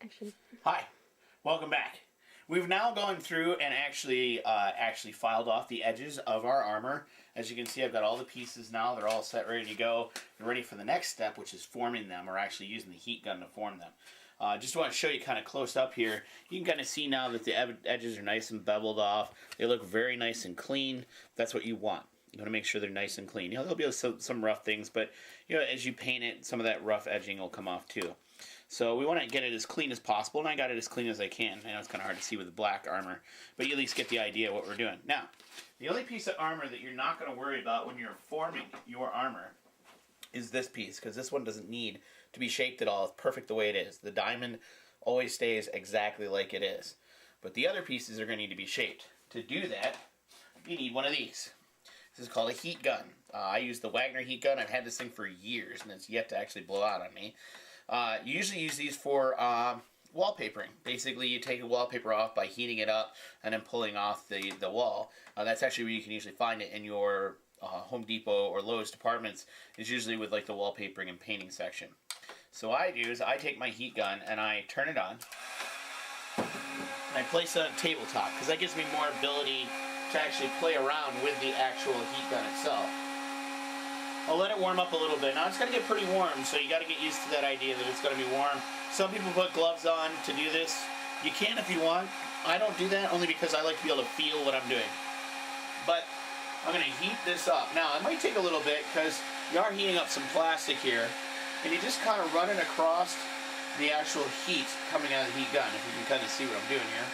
Action. Hi, welcome back. We've now gone through and actually filed off the edges of our armor. As you can see, I've got all the pieces now. They're all set, ready to go. They're ready for the next step, which is forming them, or actually using the heat gun to form them. Just want to show you kind of close up here. You can kind of see now that the edges are nice and beveled off. They look very nice and clean. That's what you want. You want to make sure they're nice and clean. You know, there'll be some rough things, but you know, as you paint it, some of that rough edging will come off too. So we want to get it as clean as possible, and I got it as clean as I can. I know it's kind of hard to see with the black armor, but you at least get the idea of what we're doing. Now, the only piece of armor that you're not going to worry about when you're forming your armor is this piece, because this one doesn't need to be shaped at all. It's perfect the way it is. The diamond always stays exactly like it is. But the other pieces are going to need to be shaped. To do that, you need one of these. This is called a heat gun. I use the Wagner heat gun. I've had this thing for years, and it's yet to actually blow out on me. You usually use these for wallpapering. Basically, you take a wallpaper off by heating it up and then pulling off the wall. That's actually where you can usually find it in your Home Depot or Lowe's departments. Is usually with like the wallpapering and painting section. So what I do is I take my heat gun and I turn it on. And I place it on tabletop because that gives me more ability to actually play around with the actual heat gun itself. I'll let it warm up a little bit. Now it's going to get pretty warm, so you got to get used to that idea that it's going to be warm. Some people put gloves on to do this. You can if you want. I don't do that only because I like to be able to feel what I'm doing. But I'm going to heat this up. Now it might take a little bit because you are heating up some plastic here, and you just kind of run it across the actual heat coming out of the heat gun, if you can kind of see what I'm doing here.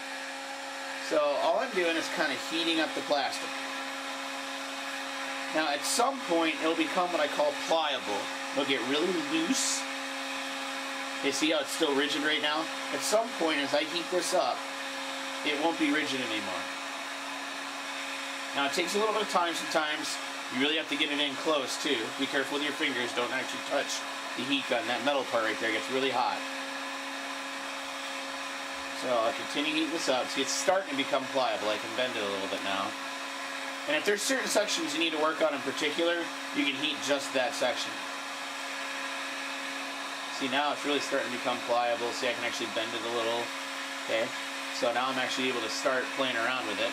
So all I'm doing is kind of heating up the plastic. Now at some point it'll become what I call pliable. It'll get really loose. You see how it's still rigid right now? At some point as I heat this up, it won't be rigid anymore. Now it takes a little bit of time sometimes. You really have to get it in close too. Be careful with your fingers, don't actually touch the heat gun. That metal part right there gets really hot. So I continue heating this up. See, it's starting to become pliable. I can bend it a little bit now. And if there's certain sections you need to work on in particular, you can heat just that section. See, now it's really starting to become pliable. See, I can actually bend it a little. Okay, so now I'm actually able to start playing around with it.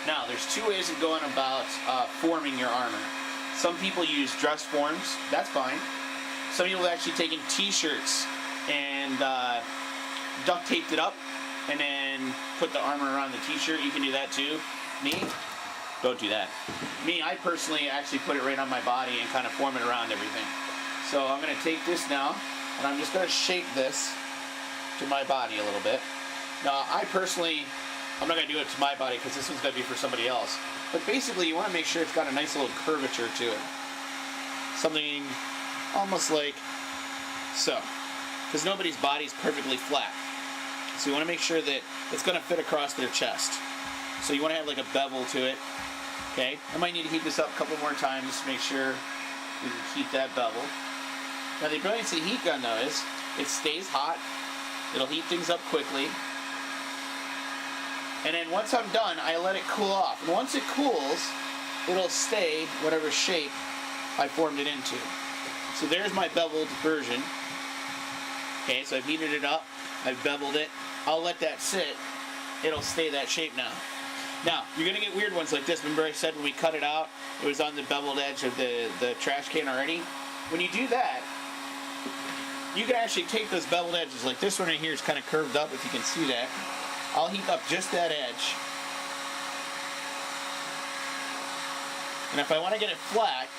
Now, there's two ways of going about forming your armor. Some people use dress forms. That's fine. Some people have actually taken t-shirts and duct taped it up and then put the armor around the t-shirt. You can do that too. Me, don't do that. Me, I personally actually put it right on my body and kind of form it around everything. So I'm going to take this now and I'm just going to shape this to my body a little bit. Now I personally, I'm not going to do it to my body because this one's going to be for somebody else. But basically you want to make sure it's got a nice little curvature to it. Something almost like so. Because nobody's body is perfectly flat. So you want to make sure that it's going to fit across their chest. So you want to have like a bevel to it. Okay, I might need to heat this up a couple more times to make sure we can keep that bevel. Now the brilliance of the heat gun though is it stays hot. It'll heat things up quickly. And then once I'm done, I let it cool off. And once it cools, it'll stay whatever shape I formed it into. So there's my beveled version. Okay, so I've heated it up. I've beveled it. I'll let that sit. It'll stay that shape now. Now, you're going to get weird ones like this. Remember I said when we cut it out, it was on the beveled edge of the trash can already? When you do that, you can actually take those beveled edges. Like this one right here is kind of curved up, if you can see that. I'll heat up just that edge. And if I want to get it flat,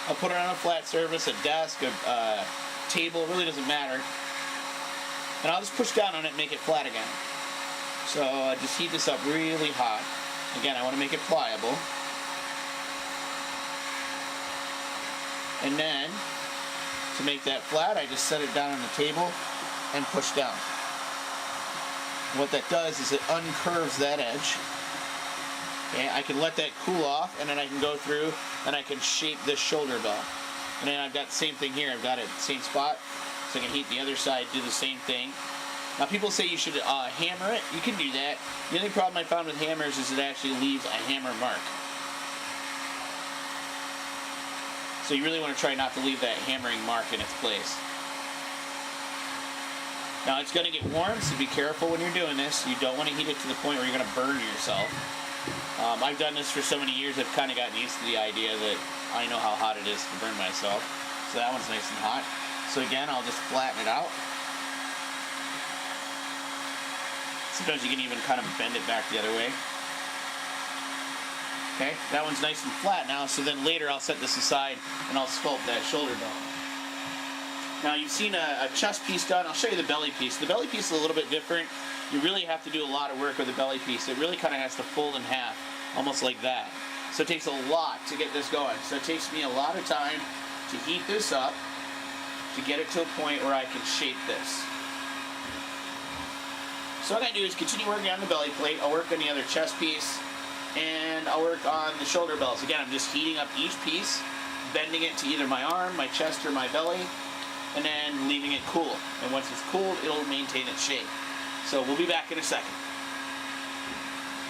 I'll put it on a flat surface, a desk, a table, it really doesn't matter. And I'll just push down on it and make it flat again. So I just heat this up really hot. Again, I want to make it pliable. And then, to make that flat, I just set it down on the table and push down. What that does is it uncurves that edge. Okay, I can let that cool off, and then I can go through and I can shape this shoulder belt. And then I've got the same thing here. I've got it same spot, so I can heat the other side, do the same thing. Now people say you should hammer it. You can do that. The only problem I found with hammers is it actually leaves a hammer mark. So you really want to try not to leave that hammering mark in its place. Now it's going to get warm, so be careful when you're doing this. You don't want to heat it to the point where you're going to burn yourself. I've done this for so many years, I've kind of gotten used to the idea that I know how hot it is to burn myself. So that one's nice and hot. So again, I'll just flatten it out. Sometimes you can even kind of bend it back the other way. Okay, that one's nice and flat now, so then later I'll set this aside and I'll sculpt that shoulder belt. Now you've seen a chest piece done. I'll show you the belly piece. The belly piece is a little bit different. You really have to do a lot of work with the belly piece. It really kind of has to fold in half, almost like that. So it takes a lot to get this going. So it takes me a lot of time to heat this up to get it to a point where I can shape this. So what I'm going to do is continue working on the belly plate. I'll work on the other chest piece, and I'll work on the shoulder belts. Again, I'm just heating up each piece, bending it to either my arm, my chest, or my belly, and then leaving it cool. And once it's cooled, it'll maintain its shape. So we'll be back in a second.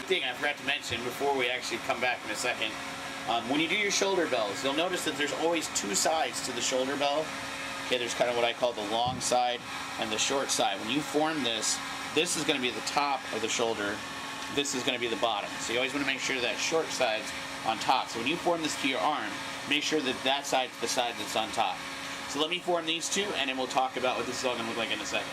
Thing I forgot to mention before we actually come back in a second, when you do your shoulder bells, you'll notice that there's always two sides to the shoulder bell. Okay, there's kind of what I call the long side and the short side. When you form this, this is going to be the top of the shoulder. This is going to be the bottom. So you always want to make sure that short side's on top. So when you form this to your arm, make sure that that side's the side that's on top. So let me form these two, and then we'll talk about what this is all going to look like in a second.